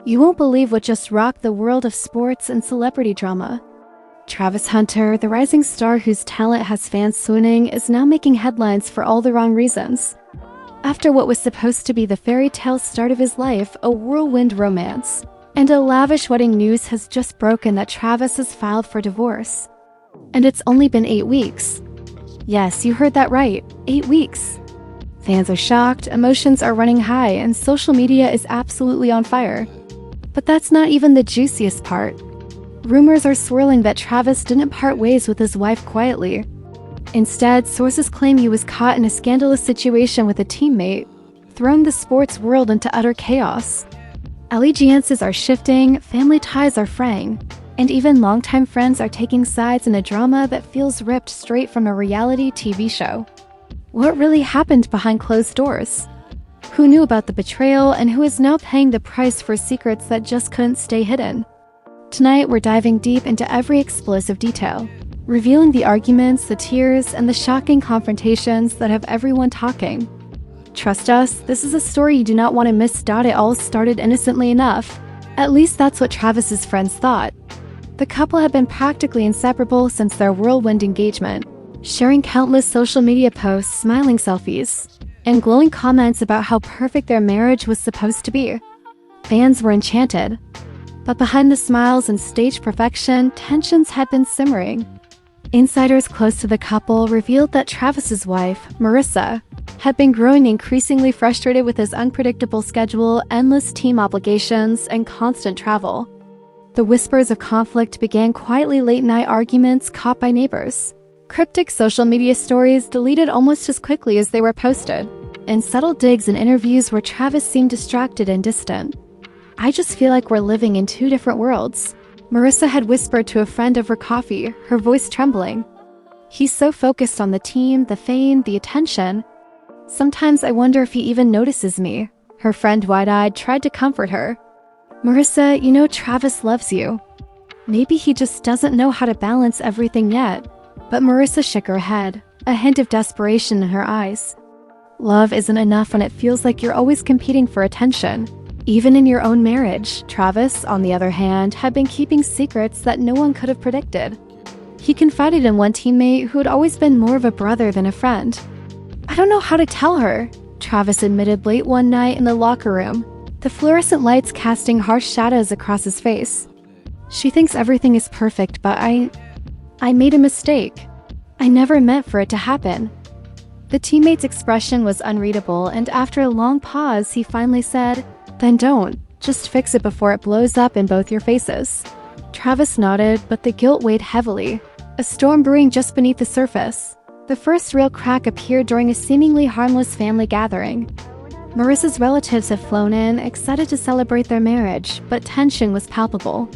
You won't believe what just rocked the world of sports and celebrity drama. Travis Hunter, the rising star whose talent has fans swooning, is now making headlines for all the wrong reasons. After what was supposed to be the fairy tale start of his life, a whirlwind romance, and a lavish wedding, news has just broken that Travis has filed for divorce. And it's only been 8 weeks. Yes, you heard that right, 8 weeks. Fans are shocked, emotions are running high, and social media is absolutely on fire. But that's not even the juiciest part. Rumors are swirling that Travis didn't part ways with his wife quietly. Instead, sources claim he was caught in a scandalous situation with a teammate, throwing the sports world into utter chaos. Allegiances are shifting, family ties are fraying, and even longtime friends are taking sides in a drama that feels ripped straight from a reality TV show. What really happened behind closed doors? Who knew about the betrayal, and who is now paying the price for secrets that just couldn't stay hidden? Tonight, we're diving deep into every explosive detail, revealing the arguments, the tears, and the shocking confrontations that have everyone talking. Trust us, this is a story you do not want to miss. It all started innocently enough. At least that's what Travis's friends thought. The couple had been practically inseparable since their whirlwind engagement, sharing countless social media posts, smiling selfies, and glowing comments about how perfect their marriage was supposed to be. Fans were enchanted. But behind the smiles and staged perfection, tensions had been simmering. Insiders close to the couple revealed that Travis's wife, Marissa, had been growing increasingly frustrated with his unpredictable schedule, endless team obligations, and constant travel. The whispers of conflict began quietly, late-night arguments caught by neighbors, cryptic social media stories deleted almost as quickly as they were posted, and subtle digs in interviews where Travis seemed distracted and distant. "I just feel like we're living in two different worlds," Marissa had whispered to a friend over coffee, her voice trembling. "He's so focused on the team, the fame, the attention. Sometimes I wonder if he even notices me," her friend, wide-eyed, tried to comfort her. "Marissa, you know Travis loves you. Maybe he just doesn't know how to balance everything yet." But Marissa shook her head, a hint of desperation in her eyes. "Love isn't enough when it feels like you're always competing for attention. Even in your own marriage." Travis, on the other hand, had been keeping secrets that no one could have predicted. He confided in one teammate who had always been more of a brother than a friend. "I don't know how to tell her," Travis admitted late one night in the locker room, the fluorescent lights casting harsh shadows across his face. "She thinks everything is perfect, but I made a mistake. I never meant for it to happen." The teammate's expression was unreadable, and after a long pause, he finally said, "Then don't. Just fix it before it blows up in both your faces." Travis nodded, but the guilt weighed heavily, a storm brewing just beneath the surface. The first real crack appeared during a seemingly harmless family gathering. Marissa's relatives had flown in, excited to celebrate their marriage, but tension was palpable.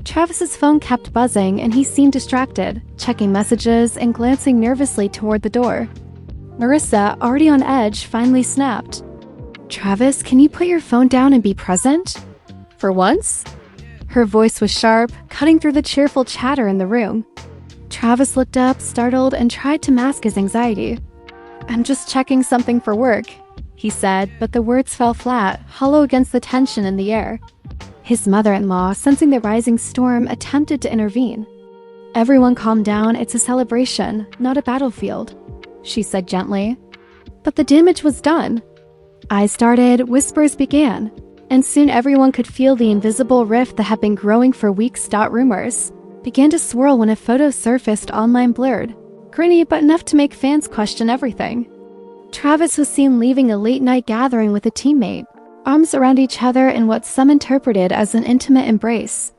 Travis's phone kept buzzing, and he seemed distracted, checking messages and glancing nervously toward the door. Marissa, already on edge, finally snapped, "Travis, can you put your phone down and be present? For once?" Her voice was sharp, cutting through the cheerful chatter in the room. Travis looked up, startled, and tried to mask his anxiety. "I'm just checking something for work," he said, but the words fell flat, hollow against the tension in the air. His mother-in-law, sensing the rising storm, attempted to intervene. "Everyone calm down, it's a celebration, not a battlefield," she said gently. But the damage was done. Eyes started, whispers began, and soon everyone could feel the invisible rift that had been growing for weeks. Rumors began to swirl when a photo surfaced online, blurred, grainy, but enough to make fans question everything. Travis was seen leaving a late-night gathering with a teammate, arms around each other in what some interpreted as an intimate embrace.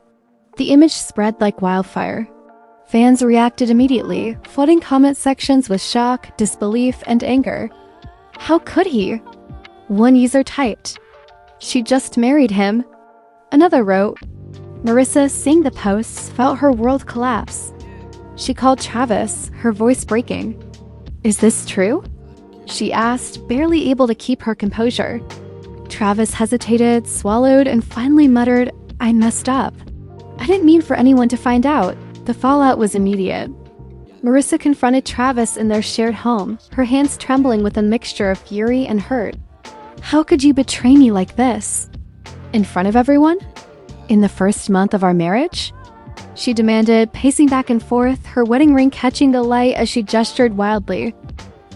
The image spread like wildfire. Fans reacted immediately, flooding comment sections with shock, disbelief, and anger. How could he? One user typed, "She just married him." Another wrote, Marissa, seeing the posts, felt her world collapse. She called Travis, her voice breaking. "Is this true?" she asked, barely able to keep her composure. Travis hesitated, swallowed, and finally muttered, "I messed up. I didn't mean for anyone to find out." The fallout was immediate. Marissa confronted Travis in their shared home, her hands trembling with a mixture of fury and hurt. "How could you betray me like this?" In front of everyone? In the first month of our marriage? She demanded, pacing back and forth, her wedding ring catching the light as she gestured wildly.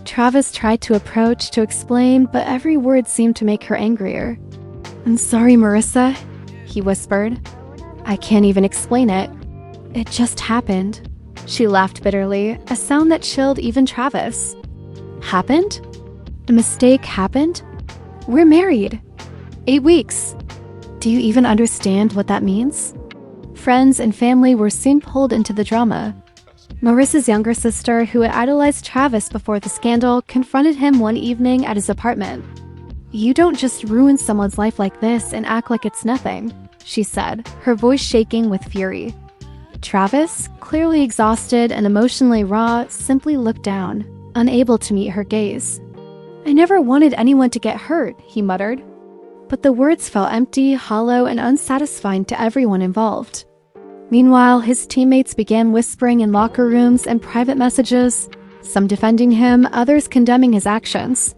Travis tried to approach to explain, but every word seemed to make her angrier. "I'm sorry, Marissa," he whispered. "I can't even explain it. It just happened." She laughed bitterly, a sound that chilled even Travis. Happened? A mistake happened? We're married. 8 weeks. Do you even understand what that means? Friends and family were soon pulled into the drama. Marissa's younger sister, who had idolized Travis before the scandal, confronted him one evening at his apartment. "You don't just ruin someone's life like this and act like it's nothing," she said, her voice shaking with fury. Travis, clearly exhausted and emotionally raw, simply looked down, unable to meet her gaze. "I never wanted anyone to get hurt," he muttered. But the words felt empty, hollow, and unsatisfying to everyone involved. Meanwhile, his teammates began whispering in locker rooms and private messages, some defending him, others condemning his actions.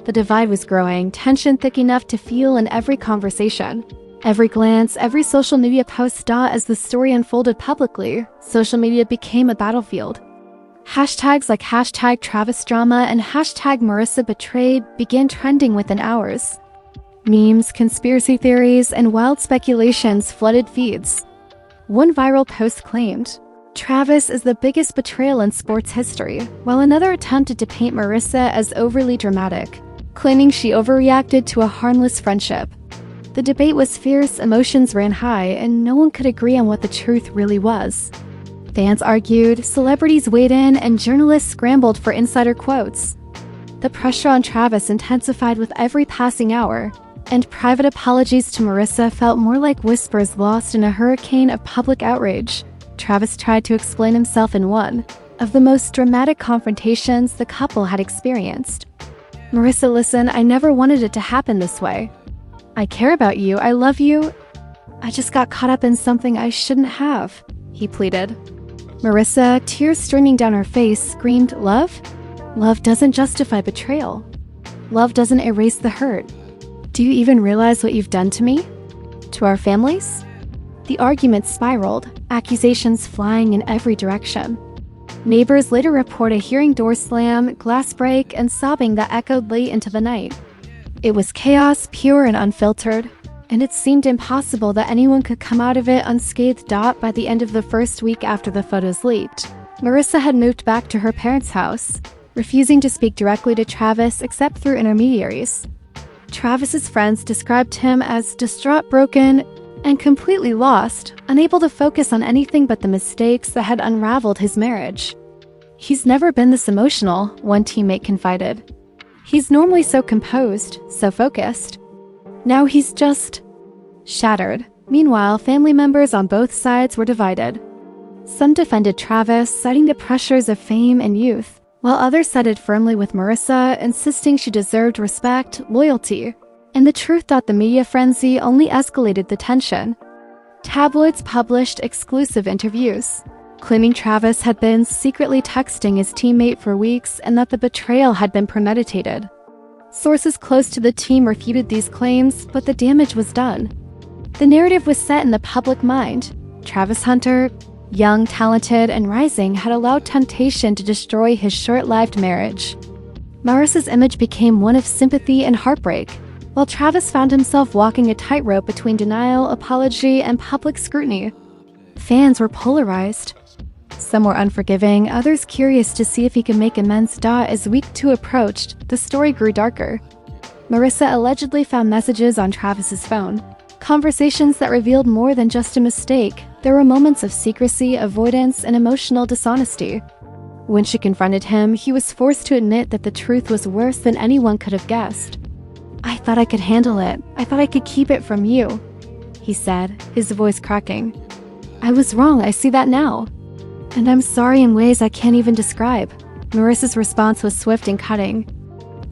The divide was growing, tension thick enough to feel in every conversation. Every glance, every social media post as the story unfolded publicly, social media became a battlefield. Hashtags like #TravisDrama and #MarissaBetrayed began trending within hours. Memes, conspiracy theories, and wild speculations flooded feeds. One viral post claimed, "Travis is the biggest betrayal in sports history," while another attempted to paint Marissa as overly dramatic, claiming she overreacted to a harmless friendship. The debate was fierce, emotions ran high, and no one could agree on what the truth really was. Fans argued, celebrities weighed in, and journalists scrambled for insider quotes. The pressure on Travis intensified with every passing hour, and private apologies to Marissa felt more like whispers lost in a hurricane of public outrage. Travis tried to explain himself in one of the most dramatic confrontations the couple had experienced. "Marissa, listen, I never wanted it to happen this way. I care about you, I love you. I just got caught up in something I shouldn't have," he pleaded. Marissa, tears streaming down her face, screamed, "Love? Love doesn't justify betrayal. Love doesn't erase the hurt. Do you even realize what you've done to me? To our families?" The argument spiraled, accusations flying in every direction. Neighbors later report a hearing door slam, glass break, and sobbing that echoed late into the night. It was chaos, pure and unfiltered, and it seemed impossible that anyone could come out of it unscathed. By the end of the first week after the photos leaked, Marissa had moved back to her parents' house, refusing to speak directly to Travis except through intermediaries. Travis's friends described him as distraught, broken, and completely lost, unable to focus on anything but the mistakes that had unraveled his marriage. "He's never been this emotional," one teammate confided. "He's normally so composed, so focused. Now he's just shattered." Meanwhile, family members on both sides were divided. Some defended Travis, citing the pressures of fame and youth, while others sided firmly with Marissa, insisting she deserved respect, loyalty, and the truth. The media frenzy only escalated the tension. Tabloids published exclusive interviews, claiming Travis had been secretly texting his teammate for weeks and that the betrayal had been premeditated. Sources close to the team refuted these claims, but the damage was done. The narrative was set in the public mind. Travis Hunter, young, talented, and rising, had allowed temptation to destroy his short-lived marriage. Marissa's image became one of sympathy and heartbreak, while Travis found himself walking a tightrope between denial, apology, and public scrutiny. Fans were polarized. Some were unforgiving, others curious to see if he could make amends. As week 2 approached, the story grew darker. Marissa allegedly found messages on Travis's phone, conversations that revealed more than just a mistake. There were moments of secrecy, avoidance, and emotional dishonesty. When she confronted him, he was forced to admit that the truth was worse than anyone could have guessed. "I thought I could handle it. I thought I could keep it from you," he said, his voice cracking. "I was wrong, I see that now. And I'm sorry in ways I can't even describe." Marissa's response was swift and cutting.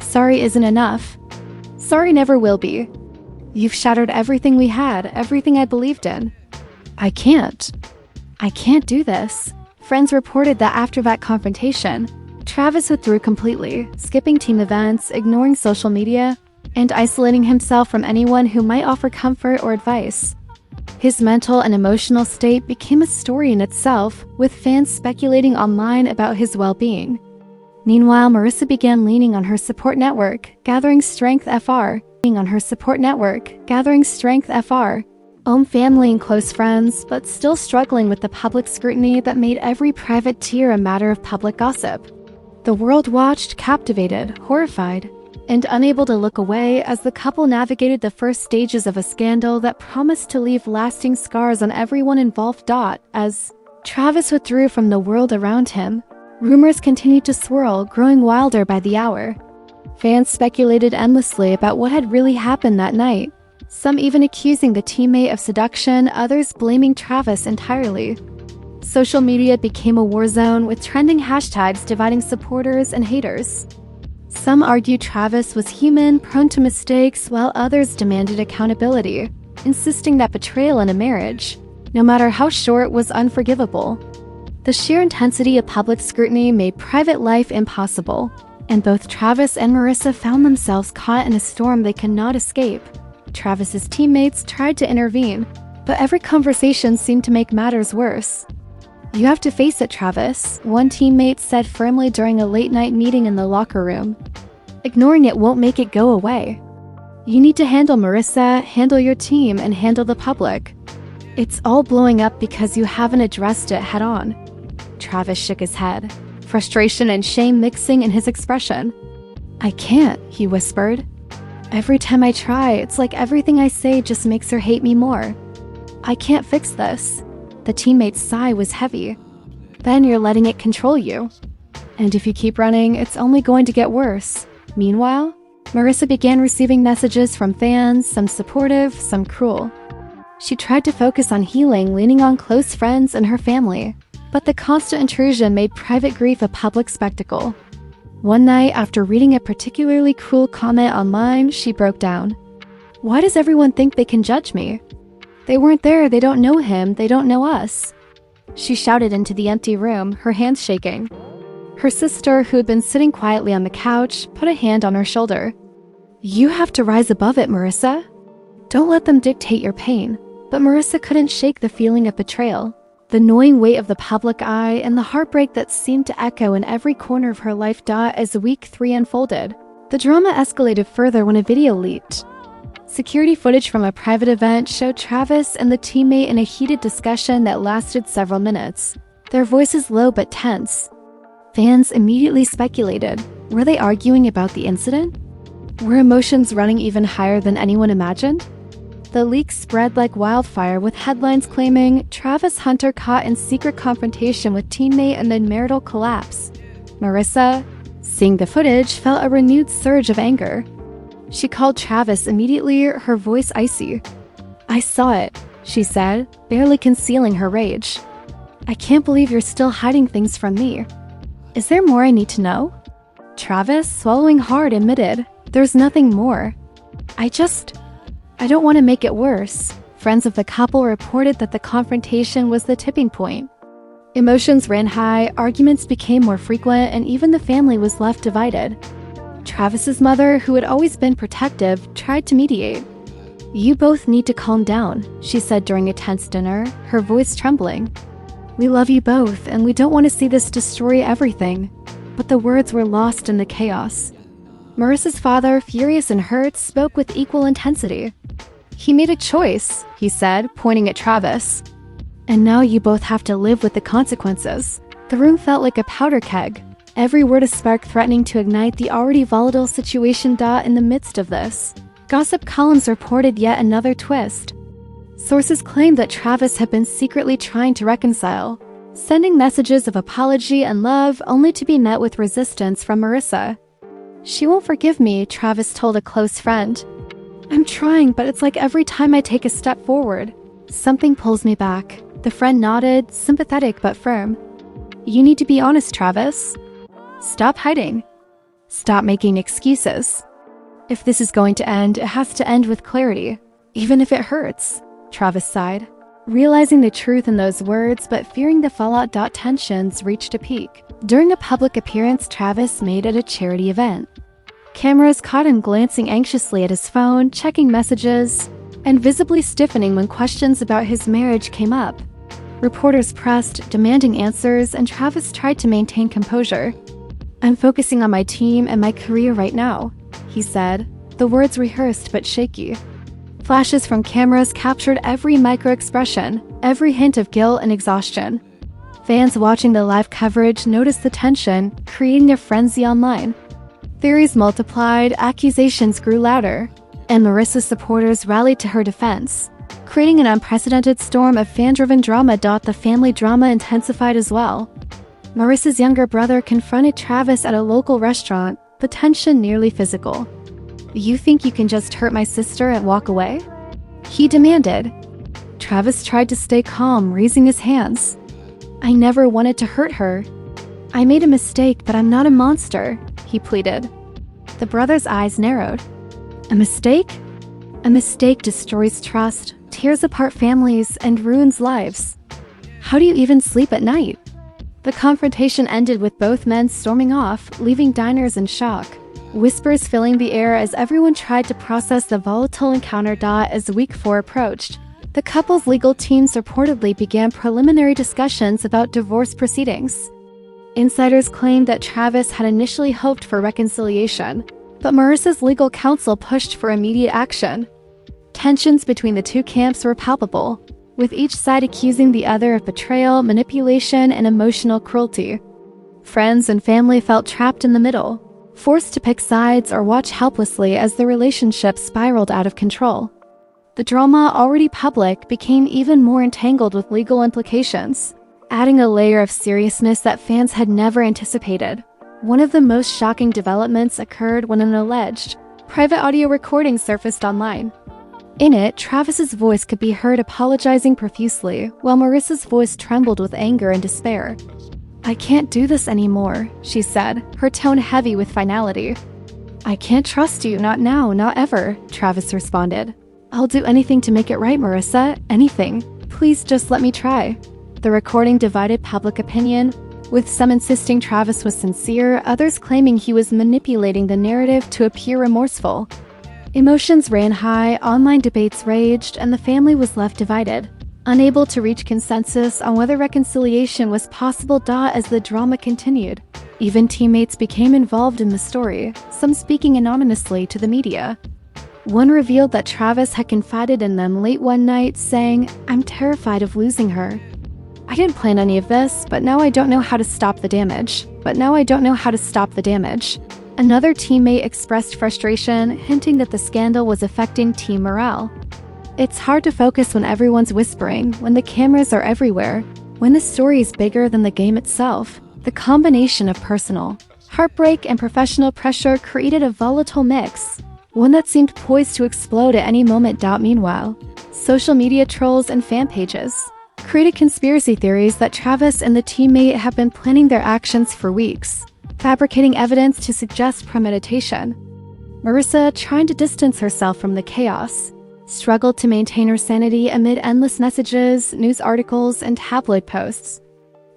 "Sorry isn't enough. Sorry never will be. You've shattered everything we had, everything I believed in. I can't do this." Friends reported that after that confrontation, Travis withdrew completely, skipping team events, ignoring social media, and isolating himself from anyone who might offer comfort or advice. His mental and emotional state became a story in itself, with fans speculating online about his well-being. Meanwhile, Marissa began leaning on her support network, gathering strength FR. Own family and close friends, but still struggling with the public scrutiny that made every private tear a matter of public gossip. The world watched, captivated, horrified, and unable to look away as the couple navigated the first stages of a scandal that promised to leave lasting scars on everyone involved. As Travis withdrew from the world around him, rumors continued to swirl, growing wilder by the hour. Fans speculated endlessly about what had really happened that night, some even accusing the teammate of seduction, others blaming Travis entirely. Social media became a war zone, with trending hashtags dividing supporters and haters. Some argued Travis was human, prone to mistakes, while others demanded accountability, insisting that betrayal in a marriage, no matter how short, was unforgivable. The sheer intensity of public scrutiny made private life impossible, and both Travis and Marissa found themselves caught in a storm they could not escape. Travis's teammates tried to intervene, but every conversation seemed to make matters worse. "You have to face it, Travis," one teammate said firmly during a late-night meeting in the locker room. "Ignoring it won't make it go away. You need to handle Marissa, handle your team, and handle the public. It's all blowing up because you haven't addressed it head-on." Travis shook his head, frustration and shame mixing in his expression. "I can't," he whispered. "Every time I try, it's like everything I say just makes her hate me more. I can't fix this." The teammate's sigh was heavy. "Then you're letting it control you. And if you keep running, it's only going to get worse." Meanwhile, Marissa began receiving messages from fans, some supportive, some cruel. She tried to focus on healing, leaning on close friends and her family, but the constant intrusion made private grief a public spectacle. One night, after reading a particularly cruel comment online, she broke down. "Why does everyone think they can judge me? They weren't there, they don't know him, they don't know us." She shouted into the empty room, her hands shaking. Her sister, who had been sitting quietly on the couch, put a hand on her shoulder. "You have to rise above it, Marissa. Don't let them dictate your pain." But Marissa couldn't shake the feeling of betrayal, the gnawing weight of the public eye, and the heartbreak that seemed to echo in every corner of her life. As week 3 unfolded, the drama escalated further when a video leaked. Security footage from a private event showed Travis and the teammate in a heated discussion that lasted several minutes, their voices low but tense. Fans immediately speculated, were they arguing about the incident? Were emotions running even higher than anyone imagined? The leak spread like wildfire, with headlines claiming Travis Hunter caught in secret confrontation with teammate amid marital collapse. Marissa, seeing the footage, felt a renewed surge of anger. She called Travis immediately, her voice icy. "I saw it," she said, barely concealing her rage. "I can't believe you're still hiding things from me. Is there more I need to know?" Travis, swallowing hard, admitted, "There's nothing more. I don't want to make it worse." Friends of the couple reported that the confrontation was the tipping point. Emotions ran high, arguments became more frequent, and even the family was left divided. Travis's mother, who had always been protective, tried to mediate. "You both need to calm down," she said during a tense dinner, her voice trembling. "We love you both, and we don't want to see this destroy everything." But the words were lost in the chaos. Marissa's father, furious and hurt, spoke with equal intensity. "He made a choice," he said, pointing at Travis. "And now you both have to live with the consequences." The room felt like a powder keg, every word a spark threatening to ignite the already volatile situation. In the midst of this, gossip columns reported yet another twist. Sources claimed that Travis had been secretly trying to reconcile, sending messages of apology and love, only to be met with resistance from Marissa. "She won't forgive me," Travis told a close friend. "I'm trying, but it's like every time I take a step forward, something pulls me back." The friend nodded, sympathetic but firm. "You need to be honest, Travis. Stop hiding. Stop making excuses. If this is going to end, it has to end with clarity, even if it hurts." Travis sighed, realizing the truth in those words but fearing the fallout. Tensions reached a peak during a public appearance Travis made at a charity event. Cameras caught him glancing anxiously at his phone, checking messages, and visibly stiffening when questions about his marriage came up. Reporters pressed, demanding answers, and Travis tried to maintain composure. "I'm focusing on my team and my career right now," he said, the words rehearsed but shaky. Flashes from cameras captured every micro-expression, every hint of guilt and exhaustion. Fans watching the live coverage noticed the tension, creating a frenzy online. Theories multiplied, accusations grew louder, and Marissa's supporters rallied to her defense, creating an unprecedented storm of fan-driven drama. The family drama intensified as well. Marissa's younger brother confronted Travis at a local restaurant, the tension nearly physical. "You think you can just hurt my sister and walk away?" he demanded. Travis tried to stay calm, raising his hands. "I never wanted to hurt her. I made a mistake, but I'm not a monster," he pleaded. The brother's eyes narrowed. "A mistake? A mistake destroys trust, tears apart families, and ruins lives. How do you even sleep at night?" The confrontation ended with both men storming off, leaving diners in shock. Whispers filling the air as everyone tried to process the volatile encounter. As week 4 approached, the couple's legal teams reportedly began preliminary discussions about divorce proceedings. Insiders claimed that Travis had initially hoped for reconciliation, but Marissa's legal counsel pushed for immediate action. Tensions between the two camps were palpable, with each side accusing the other of betrayal, manipulation, and emotional cruelty. Friends and family felt trapped in the middle, forced to pick sides or watch helplessly as the relationship spiraled out of control. The drama, already public, became even more entangled with legal implications, adding a layer of seriousness that fans had never anticipated. One of the most shocking developments occurred when an alleged private audio recording surfaced online. In it, Travis's voice could be heard apologizing profusely, while Marissa's voice trembled with anger and despair. "I can't do this anymore," she said, her tone heavy with finality. "I can't trust you, not now, not ever," Travis responded. "I'll do anything to make it right, Marissa, anything. Please just let me try." The recording divided public opinion, with some insisting Travis was sincere, others claiming he was manipulating the narrative to appear remorseful. Emotions ran high, online debates raged, and the family was left divided, unable to reach consensus on whether reconciliation was possible. As the drama continued, even teammates became involved in the story, some speaking anonymously to the media. One revealed that Travis had confided in them late one night, saying, "I'm terrified of losing her. I didn't plan any of this, but now I don't know how to stop the damage. Another teammate expressed frustration, hinting that the scandal was affecting team morale. "It's hard to focus when everyone's whispering, when the cameras are everywhere, when the story is bigger than the game itself." The combination of personal heartbreak and professional pressure created a volatile mix, one that seemed poised to explode at any moment. Meanwhile, social media trolls and fan pages created conspiracy theories that Travis and the teammate have been planning their actions for weeks, fabricating evidence to suggest premeditation. Marissa, trying to distance herself from the chaos, struggled to maintain her sanity amid endless messages, news articles, and tabloid posts.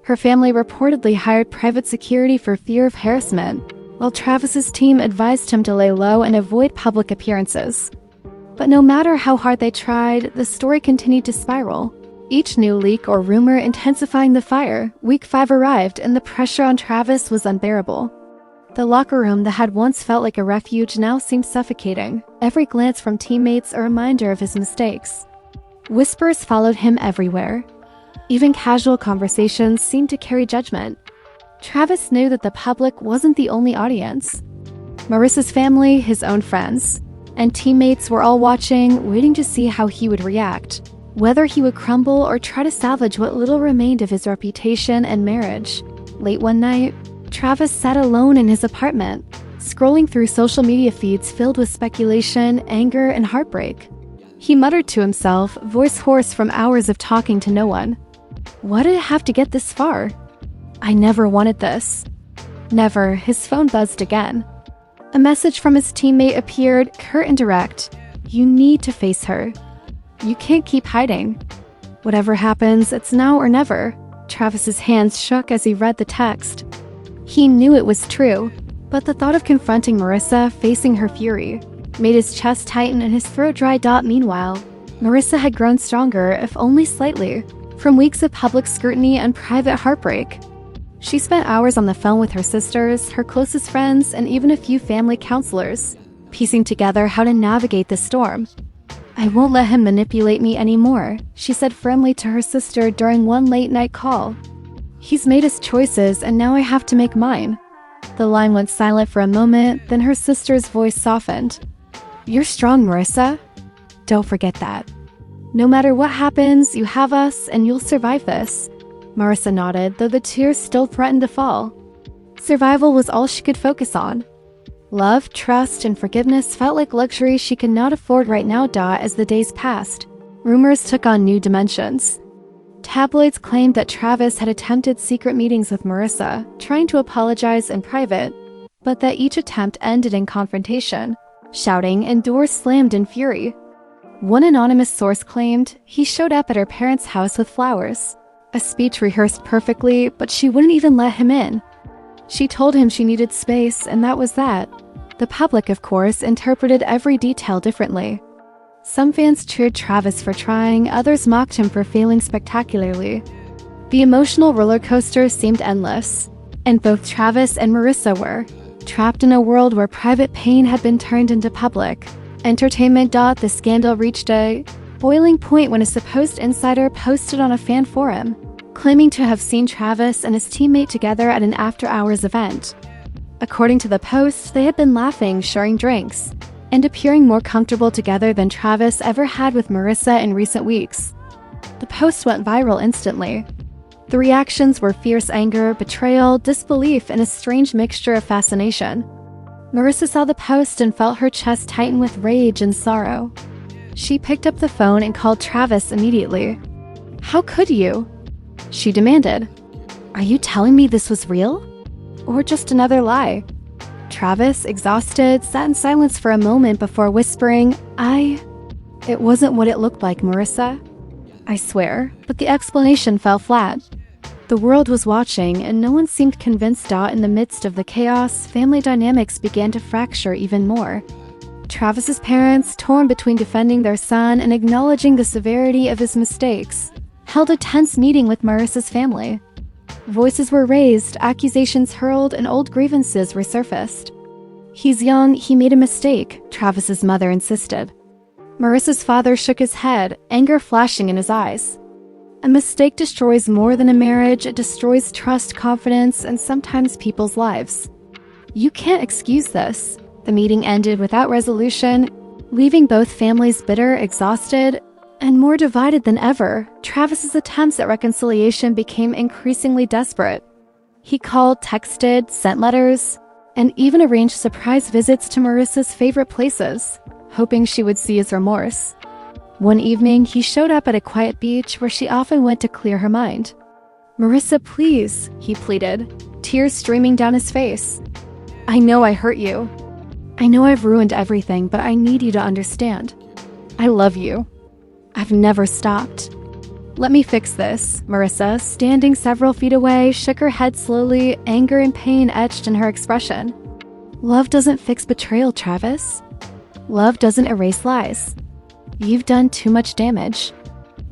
Her family reportedly hired private security for fear of harassment, while Travis's team advised him to lay low and avoid public appearances. But no matter how hard they tried, the story continued to spiral. Each new leak or rumor intensifying the fire. Week 5 arrived, and the pressure on Travis was unbearable. The locker room that had once felt like a refuge now seemed suffocating, every glance from teammates a reminder of his mistakes. Whispers followed him everywhere. Even casual conversations seemed to carry judgment. Travis knew that the public wasn't the only audience. Marissa's family, his own friends, and teammates were all watching, waiting to see how he would react, whether he would crumble or try to salvage what little remained of his reputation and marriage. Late one night, Travis sat alone in his apartment, scrolling through social media feeds filled with speculation, anger, and heartbreak. He muttered to himself, voice hoarse from hours of talking to no one. Why did it have to get this far? I never wanted this. Never. His phone buzzed again. A message from his teammate appeared, curt and direct. You need to face her. You can't keep hiding. Whatever happens, it's now or never. Travis's hands shook as he read the text. He knew it was true, But the thought of confronting Marissa, facing her fury, made his chest tighten and his throat dry. Meanwhile, Marissa had grown stronger, if only slightly, from weeks of public scrutiny and private heartbreak. She spent hours on the phone with her sisters, her closest friends, and even a few family counselors, piecing together how to navigate the storm. "I won't let him manipulate me anymore," she said firmly to her sister during one late-night call. "He's made his choices, and now I have to make mine." The line went silent for a moment, then her sister's voice softened. "You're strong, Marissa. Don't forget that. No matter what happens, you have us, and you'll survive this." Marissa nodded, though the tears still threatened to fall. Survival was all she could focus on. Love, trust, and forgiveness felt like luxuries she could not afford right now. As the days passed, rumors took on new dimensions. Tabloids claimed that Travis had attempted secret meetings with Marissa, trying to apologize in private, but that each attempt ended in confrontation, shouting, and doors slammed in fury. One anonymous source claimed he showed up at her parents' house with flowers, a speech rehearsed perfectly, but she wouldn't even let him in. She told him she needed space, and that was that. The public, of course, interpreted every detail differently. Some fans cheered Travis for trying, others mocked him for failing spectacularly. The emotional roller coaster seemed endless, and both Travis and Marissa were trapped in a world where private pain had been turned into public entertainment. The scandal reached a boiling point when a supposed insider posted on a fan forum, claiming to have seen Travis and his teammate together at an after-hours event. According to the post, they had been laughing, sharing drinks, and appearing more comfortable together than Travis ever had with Marissa in recent weeks. The post went viral instantly. The reactions were fierce anger, betrayal, disbelief, and a strange mixture of fascination. Marissa saw the post and felt her chest tighten with rage and sorrow. She picked up the phone and called Travis immediately. "How could you?" she demanded. "Are you telling me this was real? Or just another lie?" Travis, exhausted, sat in silence for a moment before whispering, It wasn't what it looked like, Marissa. I swear." But the explanation fell flat. The world was watching, and no one seemed convinced. In the midst of the chaos, family dynamics began to fracture even more. Travis's parents, torn between defending their son and acknowledging the severity of his mistakes, held a tense meeting with Marissa's family. Voices were raised, accusations hurled, and old grievances resurfaced. "He's young, he made a mistake," Travis's mother insisted. Marissa's father shook his head, anger flashing in his eyes. "A mistake destroys more than a marriage. It destroys trust, confidence, and sometimes people's lives. You can't excuse this." The meeting ended without resolution, leaving both families bitter, exhausted, and more divided than ever. Travis's attempts at reconciliation became increasingly desperate. He called, texted, sent letters, and even arranged surprise visits to Marissa's favorite places, hoping she would see his remorse. One evening, he showed up at a quiet beach where she often went to clear her mind. "Marissa, please," he pleaded, tears streaming down his face. "I know I hurt you. I know I've ruined everything, but I need you to understand. I love you. I've never stopped. Let me fix this." Marissa, standing several feet away, shook her head slowly, anger and pain etched in her expression. "Love doesn't fix betrayal, Travis. Love doesn't erase lies. You've done too much damage.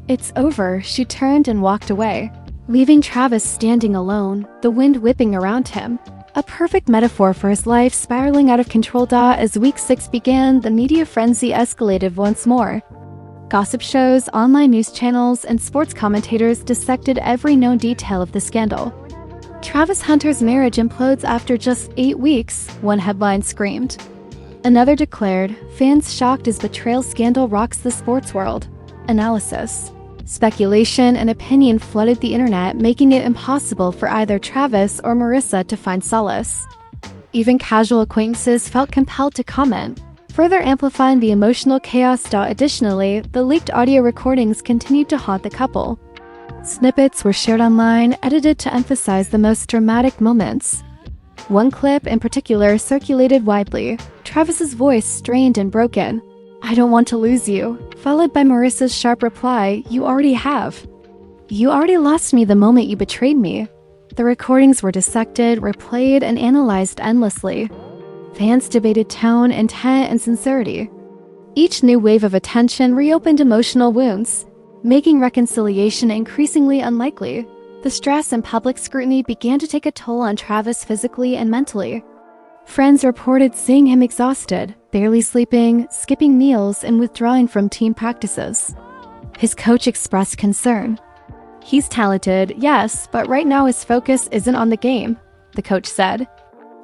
It's over." She turned and walked away, leaving Travis standing alone, the wind whipping around him. A perfect metaphor for his life spiraling out of control. As week 6 began, the media frenzy escalated once more. Gossip shows, online news channels, and sports commentators dissected every known detail of the scandal. "Travis Hunter's marriage implodes after just 8 weeks, one headline screamed. Another declared, "Fans shocked as betrayal scandal rocks the sports world." Analysis, speculation, and opinion flooded the internet, making it impossible for either Travis or Marissa to find solace. Even casual acquaintances felt compelled to comment, further amplifying the emotional chaos. Additionally, the leaked audio recordings continued to haunt the couple. Snippets were shared online, edited to emphasize the most dramatic moments. One clip in particular circulated widely, Travis's voice strained and broken. "I don't want to lose you," followed by Marissa's sharp reply, "You already have. You already lost me the moment you betrayed me." The recordings were dissected, replayed, and analyzed endlessly. Fans debated tone, intent, and sincerity. Each new wave of attention reopened emotional wounds, making reconciliation increasingly unlikely. The stress and public scrutiny began to take a toll on Travis physically and mentally. Friends reported seeing him exhausted, barely sleeping, skipping meals, and withdrawing from team practices. His coach expressed concern. "He's talented, yes, but right now his focus isn't on the game," the coach said.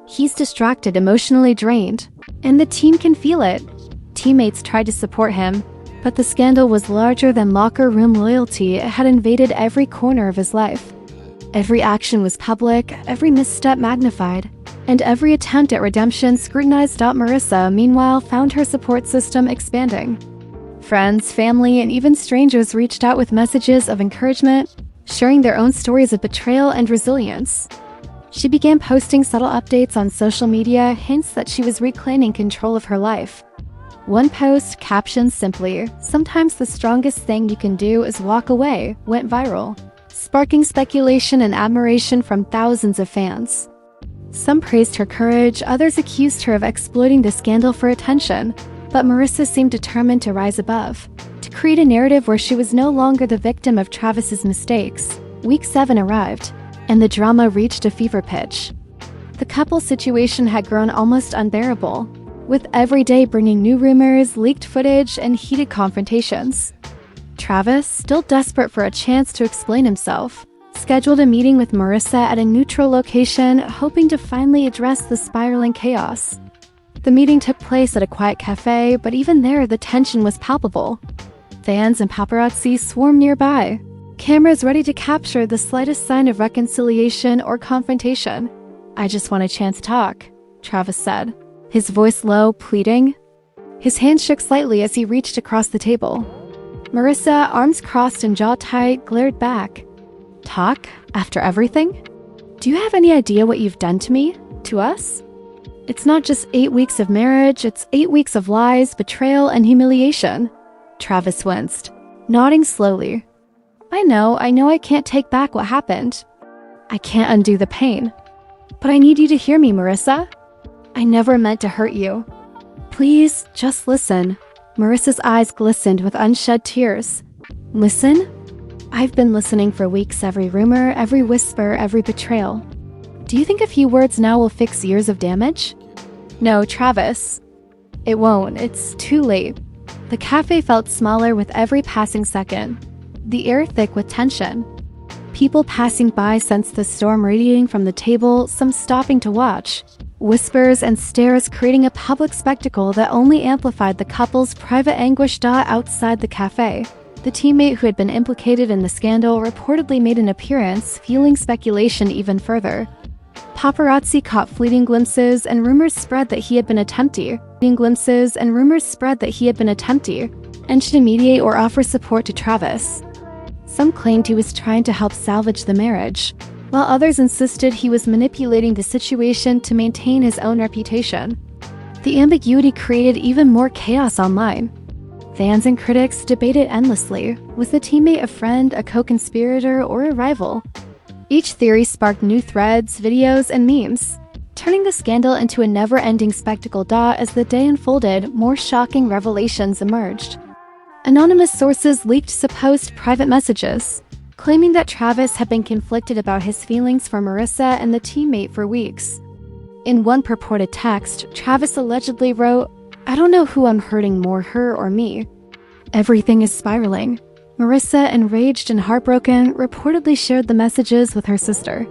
"He's distracted, emotionally drained, and the team can feel it." Teammates tried to support him, but the scandal was larger than locker room loyalty. It had invaded every corner of his life. Every action was public, every misstep magnified, and every attempt at redemption scrutinized. Marissa, meanwhile, found her support system expanding. Friends, family, and even strangers reached out with messages of encouragement, sharing their own stories of betrayal and resilience. She began posting subtle updates on social media, hints that she was reclaiming control of her life. One post, captioned simply, "Sometimes the strongest thing you can do is walk away," went viral, sparking speculation and admiration from thousands of fans. Some praised her courage, others accused her of exploiting the scandal for attention, but Marissa seemed determined to rise above, to create a narrative where she was no longer the victim of Travis's mistakes. Week 7 arrived, and the drama reached a fever pitch. The couple's situation had grown almost unbearable, with every day bringing new rumors, leaked footage, and heated confrontations. Travis, still desperate for a chance to explain himself, scheduled a meeting with Marissa at a neutral location, hoping to finally address the spiraling chaos. The meeting took place at a quiet cafe, but even there the tension was palpable. Fans and paparazzi swarmed nearby, cameras ready to capture the slightest sign of reconciliation or confrontation. "I just want a chance to talk," Travis said, his voice low, pleading. His hand shook slightly as he reached across the table. Marissa, arms crossed and jaw tight, glared back. "Talk? After everything? Do you have any idea what you've done to me? To us? It's not just 8 weeks of marriage, it's 8 weeks of lies, betrayal, and humiliation." Travis winced, nodding slowly. I know I can't take back what happened. I can't undo the pain. But I need you to hear me, Marissa. I never meant to hurt you. Please, just listen." Marissa's eyes glistened with unshed tears. "Listen? I've been listening for weeks, every rumor, every whisper, every betrayal. Do you think a few words now will fix years of damage? No, Travis. It won't. It's too late." The cafe felt smaller with every passing second, the air thick with tension. People passing by sensed the storm radiating from the table, some stopping to watch. Whispers and stares creating a public spectacle that only amplified the couple's private anguish. Outside the cafe, the teammate who had been implicated in the scandal reportedly made an appearance, fueling speculation even further. Paparazzi caught fleeting glimpses, and rumors spread that he had been attempting and to mediate or offer support to Travis. Some claimed he was trying to help salvage the marriage, while others insisted he was manipulating the situation to maintain his own reputation. The ambiguity created even more chaos online. Fans and critics debated endlessly. Was the teammate a friend, a co-conspirator, or a rival? Each theory sparked new threads, videos, and memes, turning the scandal into a never-ending spectacle. As the day unfolded, more shocking revelations emerged. Anonymous sources leaked supposed private messages, claiming that Travis had been conflicted about his feelings for Marissa and the teammate for weeks. In one purported text, Travis allegedly wrote, "I don't know who I'm hurting more, her or me. Everything is spiraling." Marissa, enraged and heartbroken, reportedly shared the messages with her sister.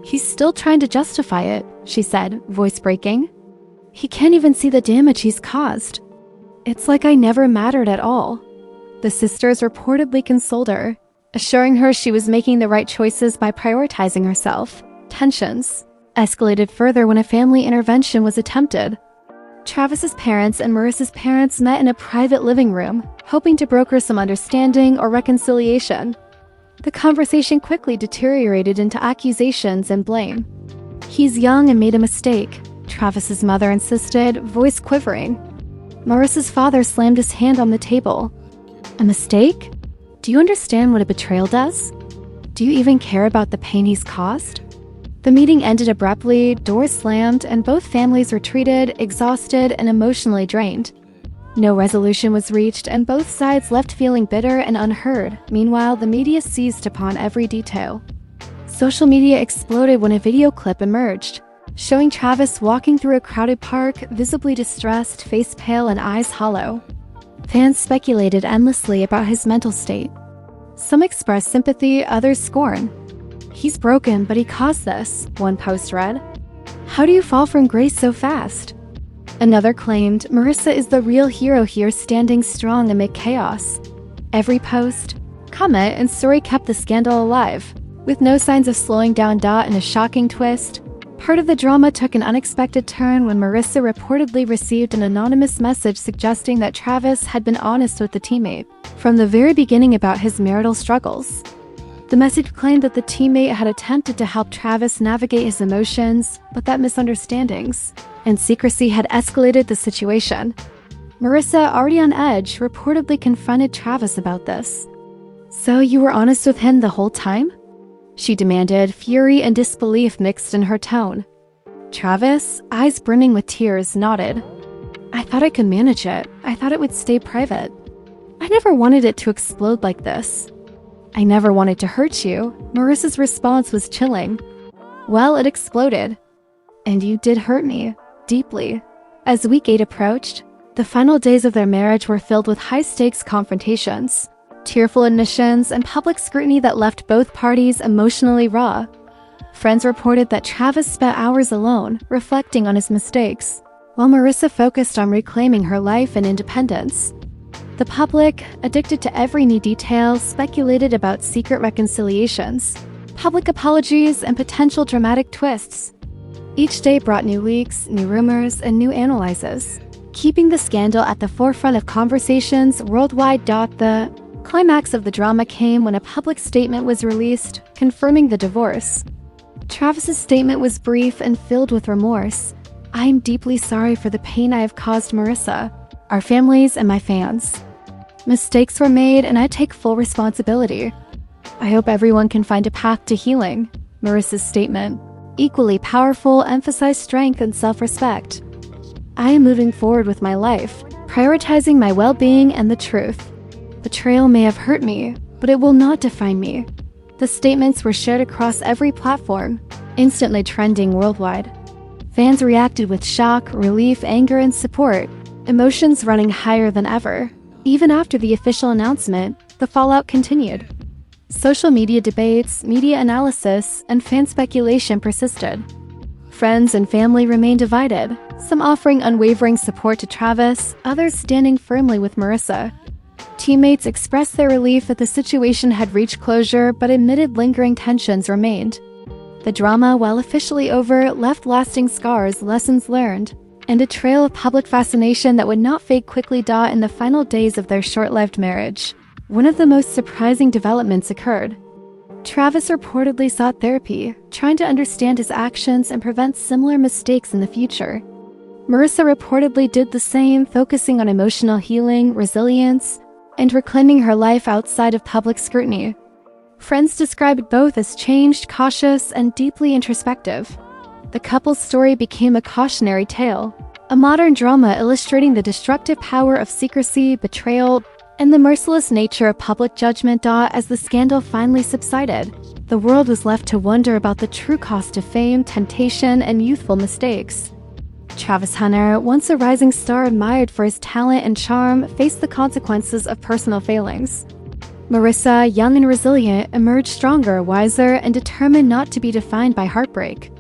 "He's still trying to justify it," she said, voice breaking. "He can't even see the damage he's caused. It's like I never mattered at all." The sisters reportedly consoled her, assuring her she was making the right choices by prioritizing herself. Tensions escalated further when a family intervention was attempted. Travis's parents and Marissa's parents met in a private living room, hoping to broker some understanding or reconciliation. The conversation quickly deteriorated into accusations and blame. "He's young and made a mistake," Travis's mother insisted, voice quivering. Marissa's father slammed his hand on the table. "A mistake? Do you understand what a betrayal does? Do you even care about the pain he's caused?" The meeting ended abruptly, doors slammed, and both families retreated, exhausted and emotionally drained. No resolution was reached, and both sides left feeling bitter and unheard. Meanwhile, the media seized upon every detail. Social media exploded when a video clip emerged, showing Travis walking through a crowded park, visibly distressed, face pale and eyes hollow. Fans speculated endlessly about his mental state. Some expressed sympathy, others scorn. "He's broken, but he caused this," one post read. "How do you fall from grace so fast?" Another claimed, "Marissa is the real hero here, standing strong amid chaos." Every post, comment, and story kept the scandal alive, with no signs of slowing down. In a shocking twist, part of the drama took an unexpected turn when Marissa reportedly received an anonymous message suggesting that Travis had been honest with the teammate from the very beginning about his marital struggles. The message claimed that the teammate had attempted to help Travis navigate his emotions, but that misunderstandings and secrecy had escalated the situation. Marissa, already on edge, reportedly confronted Travis about this. "So you were honest with him the whole time?" she demanded, fury and disbelief mixed in her tone. Travis, eyes brimming with tears, nodded. "I thought I could manage it. I thought it would stay private. I never wanted it to explode like this." "I never wanted to hurt you." Marissa's response was chilling. "Well, it exploded. And you did hurt me. Deeply." As week 8 approached, the final days of their marriage were filled with high-stakes confrontations, tearful admissions, and public scrutiny that left both parties emotionally raw. Friends reported that Travis spent hours alone, reflecting on his mistakes, while Marissa focused on reclaiming her life and independence. The public, addicted to every new detail, speculated about secret reconciliations, public apologies, and potential dramatic twists. Each day brought new leaks, new rumors, and new analyses, keeping the scandal at the forefront of conversations worldwide. The climax of the drama came when a public statement was released, confirming the divorce. Travis's statement was brief and filled with remorse. "I am deeply sorry for the pain I have caused Marissa, our families, and my fans. Mistakes were made, and I take full responsibility. I hope everyone can find a path to healing." Marissa's statement, equally powerful, emphasized strength and self-respect. "I am moving forward with my life, prioritizing my well-being and the truth. Betrayal may have hurt me, but it will not define me." The statements were shared across every platform, instantly trending worldwide. Fans reacted with shock, relief, anger, and support, emotions running higher than ever. Even after the official announcement, the fallout continued. Social media debates, media analysis, and fan speculation persisted. Friends and family remained divided, some offering unwavering support to Travis, others standing firmly with Marissa. Teammates expressed their relief that the situation had reached closure, but admitted lingering tensions remained. The drama, while officially over, left lasting scars, lessons learned, and a trail of public fascination that would not fade quickly. In the final days of their short-lived marriage, one of the most surprising developments occurred. Travis reportedly sought therapy, trying to understand his actions and prevent similar mistakes in the future. Marissa reportedly did the same, focusing on emotional healing, resilience, and reclaiming her life outside of public scrutiny. Friends described both as changed, cautious, and deeply introspective. The couple's story became a cautionary tale, a modern drama illustrating the destructive power of secrecy, betrayal, and the merciless nature of public judgment. As the scandal finally subsided, the world was left to wonder about the true cost of fame, temptation, and youthful mistakes. Travis Hunter, once a rising star admired for his talent and charm, faced the consequences of personal failings. Marissa, young and resilient, emerged stronger, wiser, and determined not to be defined by heartbreak.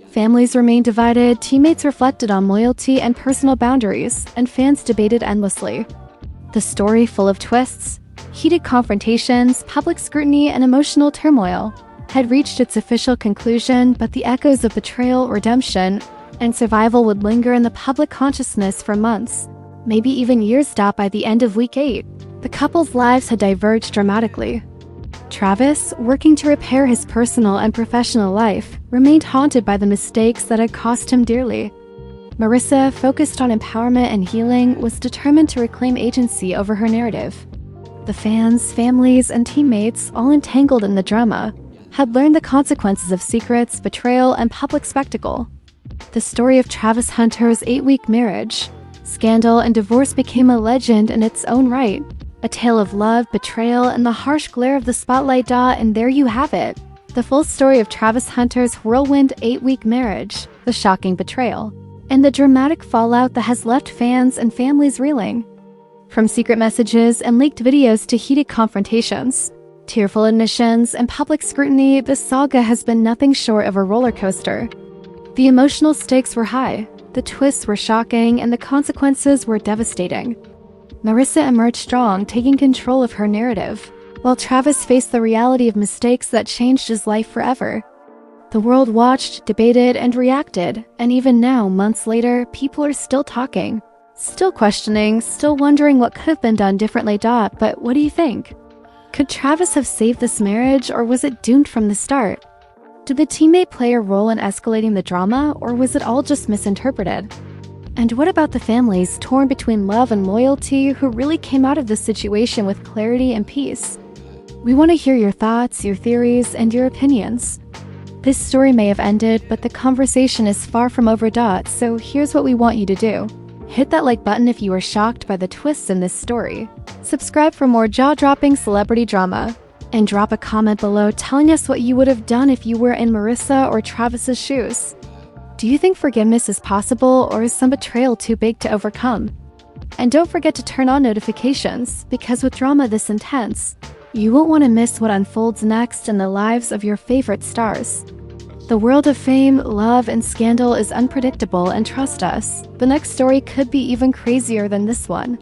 Families remained divided, teammates reflected on loyalty and personal boundaries, and fans debated endlessly. The story, full of twists, heated confrontations, public scrutiny, and emotional turmoil, had reached its official conclusion, but the echoes of betrayal, redemption, and survival would linger in the public consciousness for months, maybe even years. By the end of week 8, the couple's lives had diverged dramatically. Travis, working to repair his personal and professional life, remained haunted by the mistakes that had cost him dearly. Marissa, focused on empowerment and healing, was determined to reclaim agency over her narrative. The fans, families, and teammates, all entangled in the drama, had learned the consequences of secrets, betrayal, and public spectacle. The story of Travis Hunter's 8-week marriage, scandal, and divorce became a legend in its own right. A tale of love, betrayal, and the harsh glare of the spotlight. And there you have it. The full story of Travis Hunter's whirlwind 8-week marriage, the shocking betrayal, and the dramatic fallout that has left fans and families reeling. From secret messages and leaked videos to heated confrontations, tearful admissions, and public scrutiny, the saga has been nothing short of a roller coaster. The emotional stakes were high, the twists were shocking, and the consequences were devastating. Marissa emerged strong, taking control of her narrative, while Travis faced the reality of mistakes that changed his life forever. The world watched, debated, and reacted, and even now, months later, people are still talking, still questioning, still wondering what could have been done differently. But what do you think? Could Travis have saved this marriage, or was it doomed from the start? Did the teammate play a role in escalating the drama, or was it all just misinterpreted? And what about the families torn between love and loyalty who really came out of this situation with clarity and peace? We want to hear your thoughts, your theories, and your opinions. This story may have ended, but the conversation is far from over. So here's what we want you to do. Hit that like button if you were shocked by the twists in this story. Subscribe for more jaw-dropping celebrity drama. And drop a comment below telling us what you would have done if you were in Marissa or Travis's shoes. Do you think forgiveness is possible, or is some betrayal too big to overcome? And don't forget to turn on notifications, because with drama this intense, you won't want to miss what unfolds next in the lives of your favorite stars. The world of fame, love, and scandal is unpredictable, and trust us, the next story could be even crazier than this one.